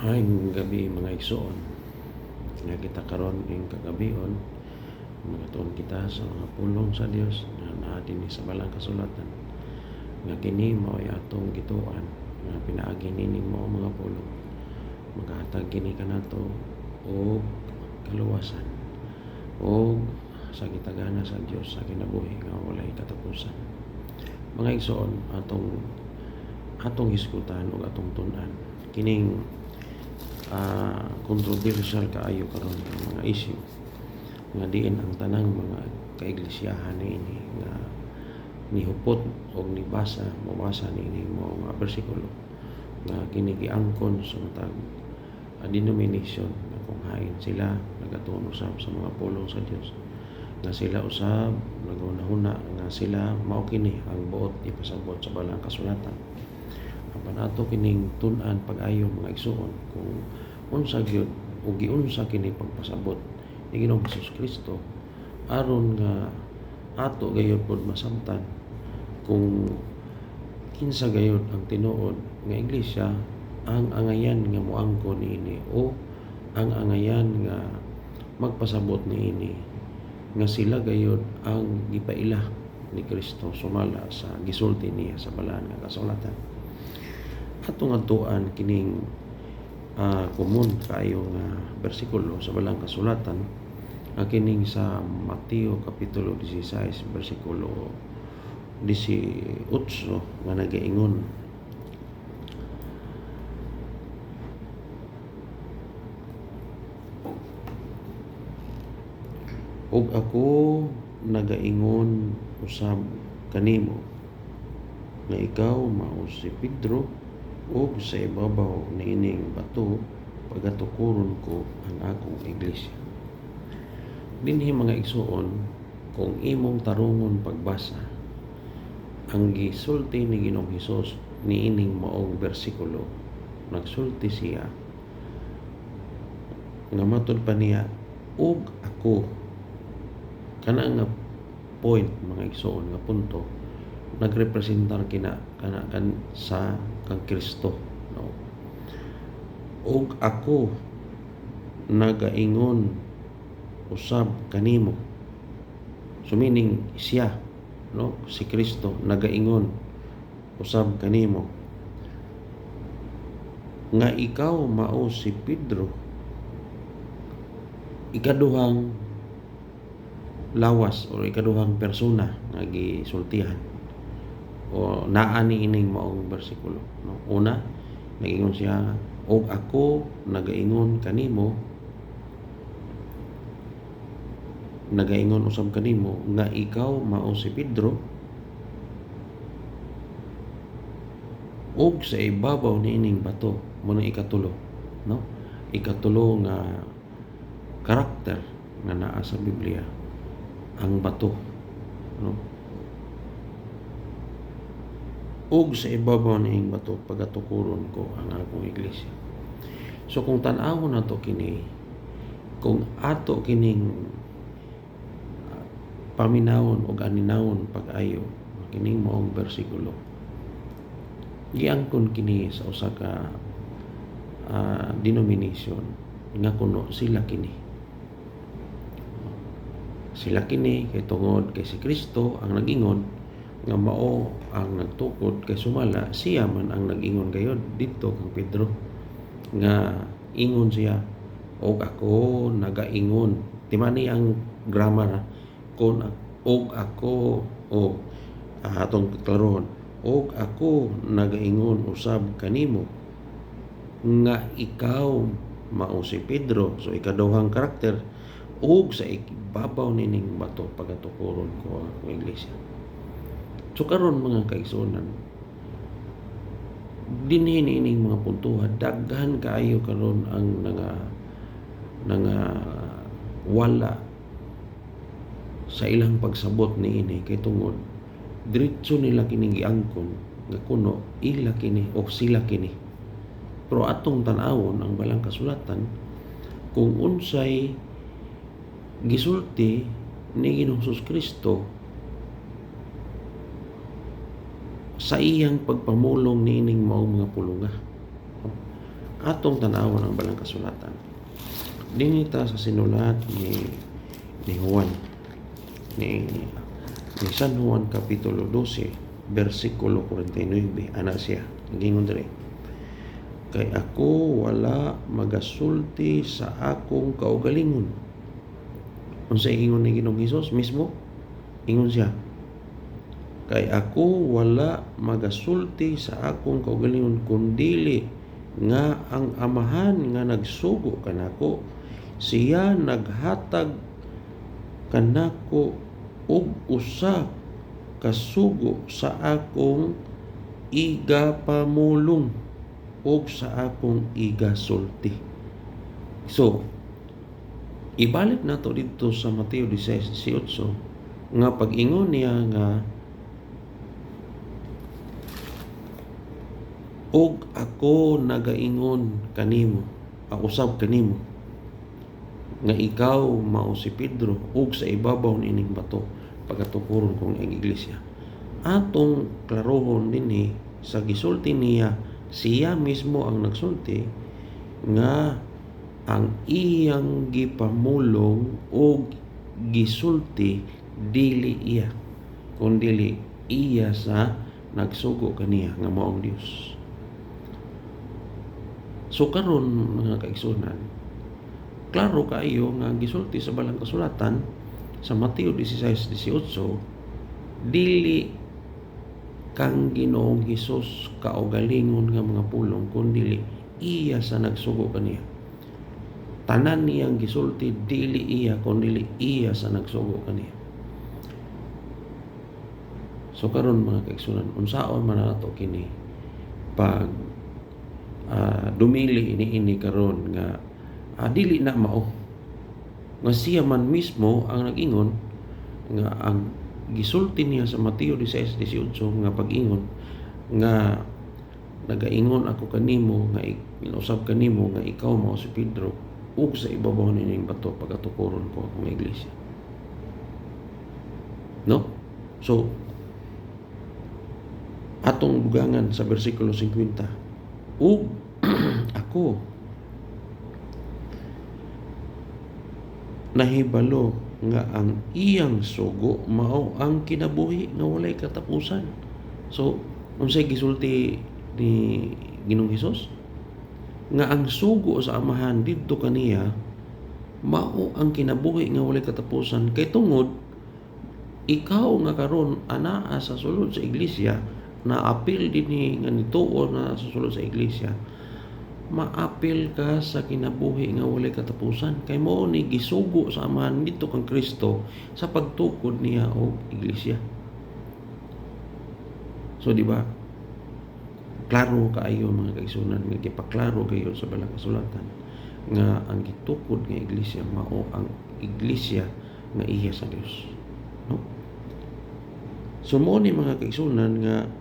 Maayong gabi mga igsoon. Nga kita karon ing kagabion, magatuon kita sa mga pulong sa Dios na naa dinhi sa balang kasulatan. Nga kini mao'y atong gituan nga pinaagi nining mao mga pulong. Magahatag kini kanato og kaluwasan og sa gitagana sa Dios sa kinabuhi nga walay katapusan. Mga igsoon, atong iskutan ug atong tun-an kining controversial kaayo karon ang mga issue nga diin ang tanang mga kaiglesiyahan niini nga nihupot o mabasa niini mga bersikulo nga kini giangkon sa matag denomination nga kung hain sila nagatuon usab sa mga pulong sa Dios nga sila usab nagunahuna nga sila mao kini ang buot ipasabot sa balang kasulatan. Apan ato kining tun-an pag-ayo mga igsoon kung unsa gyud o giunsa kini pagpasabot ni Ginoong Hesukristo aron nga ato gayud pod masamtan kung kinsa gayud ang tinuod nga iglesia ang angayan nga moangkon niini o ang angayan nga magpasabot niini nga sila gayud ang gipaila ni Kristo sumala sa gisulti niya sa balaan nga kasulatan. Atong adtuan kining komun kayo nga bersikulo sa balang kasulatan kining sa Mateo kapitulo 16 bersikulo 18 nga nagaingon, ug ako nagaingon usab kanimo nga ikaw mao si Pedro ug sa ibabaw niining bato pagatukuron ko ang akong iglesia. Dinhi mga igsoon, kung imong tarungon pagbasa ang gisulti ni Ginoong Hesus niining maong bersikulo, nagsulti siya nga matud pa niya ug ako kana nga point mga igsoon nga punto nagrepresentar kana sa kang Kristo, no? Ug ako nagaingon usab kanimo, so meaning siya, no, si Kristo nagaingon usab kanimo nga ikaw mao si Pedro, ikaduhang lawas o ikaduhang persona nga gisultihan o naa ni ining maong bersikulo, no? Una, nag-ingon siya og ako nagaingon kanimo, nagaingon usab kanimo nga ikaw mao si Pedro ug sa ibabaw niining bato mo na ikatulo, no? Ikatulo nga karakter nga naa sa Biblia ang bato, no? Ug sa ibabaw niing bato pagatukuron ko ang akong iglesia. So kung tan-awon nato kini, kung ato kining paminawon o aninawon pag-ayo kining maong bersikulo, giangkon kini sa usa ka denomination nga kuno sila kini kay tungod kay si Kristo ang nag-ingon nga mao ang nagtukod kay sumala siya man ang nag-ingon gayud didto kang Pedro nga ingon siya og ako nagaingon, timani ang grammar kon og ako o atong klaron og ako nagaingon usab kanimo nga ikaw mao si Pedro, so ikaduhang karakter, ug sa ibabaw nining bato pagatukuron ko ang iglesia. So karon mga kaigsuonan, dinhi niining mga puntuhan daghan kaayo karon ang wala sa ilang pagsabot niini kay tungod diretso nila kining giangkon nga kuno ila kini o sila kini. Pero atong tan-awon ang balang kasulatan kung unsay gisulti ni Ginoong Hesukristo sa iyang pagpamulong niining maong mga pulunga. atong tan-awon ang balang kasulatan. Dinita sa sinulat ni Juan, ni San Juan Kapitulo 12, versikulo 49, ana siya, gingon diri, kay ako wala magasulti sa akong kaugalingon. Unsay ingon ni Ginoong Hesus mismo? Ingon siya, kay ako wala magasulti sa akong kaugalingon kundili nga ang Amahan nga nagsugo kanako, siya naghatag kanako og usa ka sugo sa akong igapamulong o sa akong igasulti. So, ibalik nato dito sa Mateo 16:18 nga pag-ingon niya nga og ako nagaingon kanimo, usab kanimo nga ikaw mao si Pedro ug sa ibabaw niining bato pagatukuron kong ang iglesia. Atong klarohon dinhi sa gisulti niya, siya mismo ang nagsulti nga ang iyang gipamulong o gisulti dili iya, kundi iya sa nagsugo kaniya nga mao ang Dios. So karon mga kaigsunan, klaro kaayo nga gisulti sa balang kasulatan sa Mateo 16:18, dili kang Ginoong Hesus kaugalingon nga mga pulong, kundi iya sa nagsugo kaniya. Tanan niyang gisulti dili iya, kundi iya sa nagsugo kaniya. So karon mga kaigsunan, unsaon man nato kini pag dumili ini karon nga dili na mao nga siya man mismo ang nag-ingon nga ang gisulti niya sa Mateo 16:18 nga pag-ingon nga nagaingon ako kanimo nga inausab kanimo nga ikaw mao si Pedro ug sa ibabaw nining bato pagatukuron ko ang iglesia. No? So atong dugangan sa bersikulo 50, ug ako nahibalo nga ang iyang sugo mao ang kinabuhi nga walay katapusan. So unsay gisulti ni Ginoong Hesus? Nga ang sugo sa Amahan didto kaniya mao ang kinabuhi nga walay katapusan, kay tungod ikaw nga karon anaa sa sulod sa iglesia, na apil dinhi nga nituo na sa sulod sa iglesia, maapil ka sa kinabuhi nga walay katapusan, kay mao ni gisugo sa Amahan dito kang Kristo sa pagtukod niya og iglesia. So di ba, klaro kaayo mga kaigsunan, nga gipaklaro kayo sa balang kasulatan nga ang gitukod nga iglesia mao ang iglesia nga iya sa Dios, no? So mo ni mga kaigsunan nga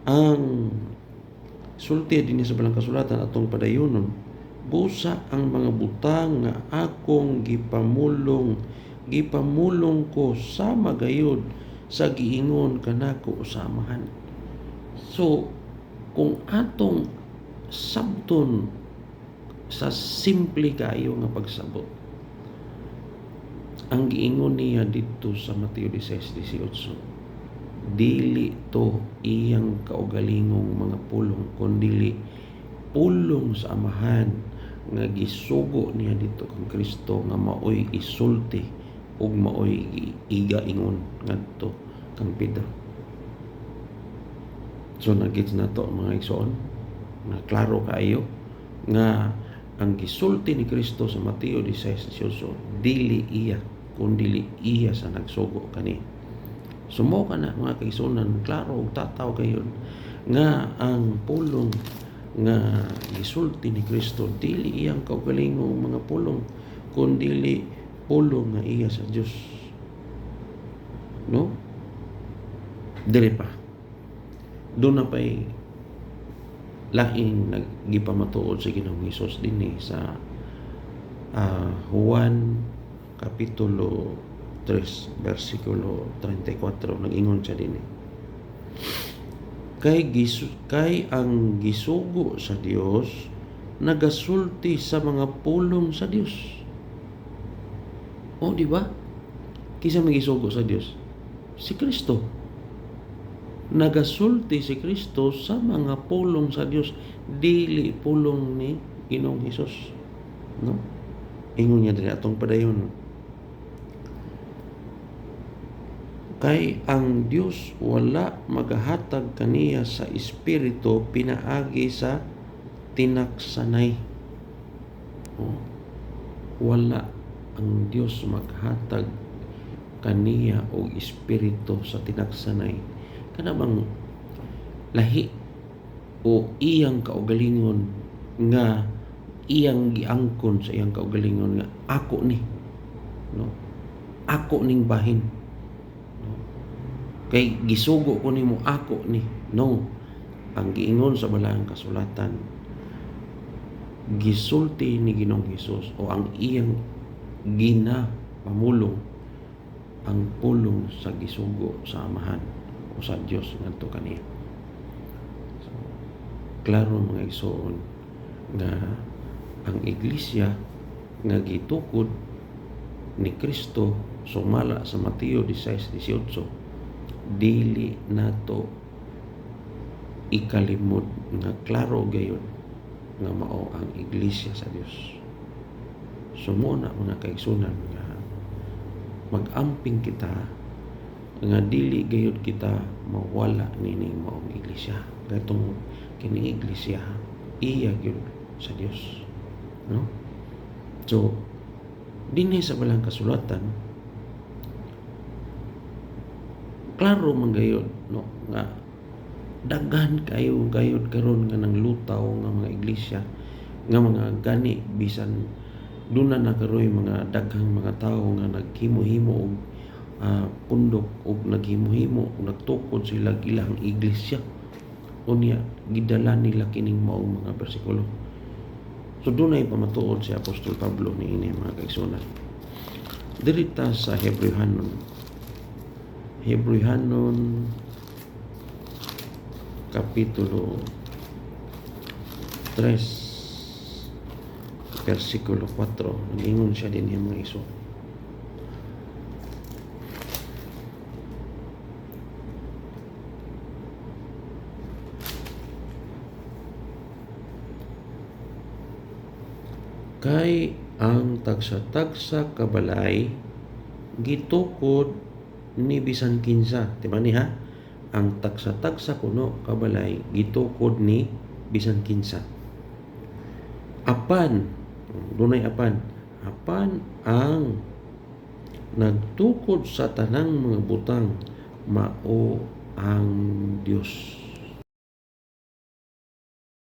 ang sulti dinhi sa balang kasulatan atong padayonon, busa ang mga butang nga akong gipamulong ko sama gayud sa giingon kanako sa Amahan. So kung atong sabton sa simple kayo nga pagsabot, ang giingon niya dito sa Mateo 16:18, dili to iyang kaugalingong mga pulong, kundi pulong sa Amahan nga gisugo niya dito kang Kristo nga maoy isulti ug maoy igaingon ngadto kang Pedro. So nagits na to mga igsoon, na klaro kaayo nga ang gisulti ni Kristo sa Mateo 16:18 dili iya, kundi iya sa nagsugo kani. Sumo ka na mga kaigsunan, klaro ug tataw kayon nga ang pulong nga gisulti ni Kristo dili iyang kaugalingong mga pulong, kundi pulong nga iya sa Dios, no? Dili pa doon na pa'y laing nagipamatuod sa Ginoong Hesus dinhi sa Juan Kapitulo 3, versikulo 34, nag-ingon siya dinhi, kay ang gisugo sa Dios nagasulti sa mga pulong sa Dios. O, di ba? Kisa magisugo sa Dios? Si Kristo. Nagasulti si Kristo sa mga pulong sa Dios, dili pulong ni Ginoong Hesus. No? Ingon niya din atong padayon. Kay ang Dios wala magahatag kaniya sa espiritu pinaagi sa tinaksanay. Oh, wala ang Dios maghatag kaniya og espiritu sa tinaksanay. Kana bang lahi o iyang kaugalingon nga iyang giangkon sa iyang kaugalingon nga ako ni, no? Ako ning bahin. No? Kay gisugo ko nimo ako ni. No. Ang giingon sa balahang kasulatan, gisulti ni Ginoong Hesus o ang iyang ginapamulong ang pulong sa gisugo sa Amahan o sa Dios ngadto kaniya. So, klaro mga igsoon nga ang iglesia nga gitukod ni Kristo sumala sa Mateo 16:18 dili nato ikalimod nga klaro gayon nga mao ang iglesia sa Dios. Sumuna mga kaigsunan nga mag-amping kita nga dili gayud kita mawala nining maong iglesia. Katong kini iglesia iya gyud sa Dios, no? So dinhi sa balang kasulatan klaro man gayud, no, nga daghan kayo gayud karon nga nang lutaw nga mga iglesia nga mga gani bisan duna na karoy mga daghang mga tawo nga naghimo-himo og pundok og naghimo-himo og nagtukod sila ilang iglesia. Unya gidala nila kining maong mga bersikulo. So dunay pamatuod si Apostol Pablo niini mga kaigsunan. Dirita sa Hebrewhanon kapitulo 3 versikulo 4, nag-ingon siya din yung mga iso. Kay ang tagsa-tagsa kabalay gitukod ni bisan kinsa, di ba ni ha? Ang tagsa-tagsa kuno kabalay gitukod ni bisan kinsa. Apan dunay apan ang nagtukod sa tanang mga butang mao ang Dios.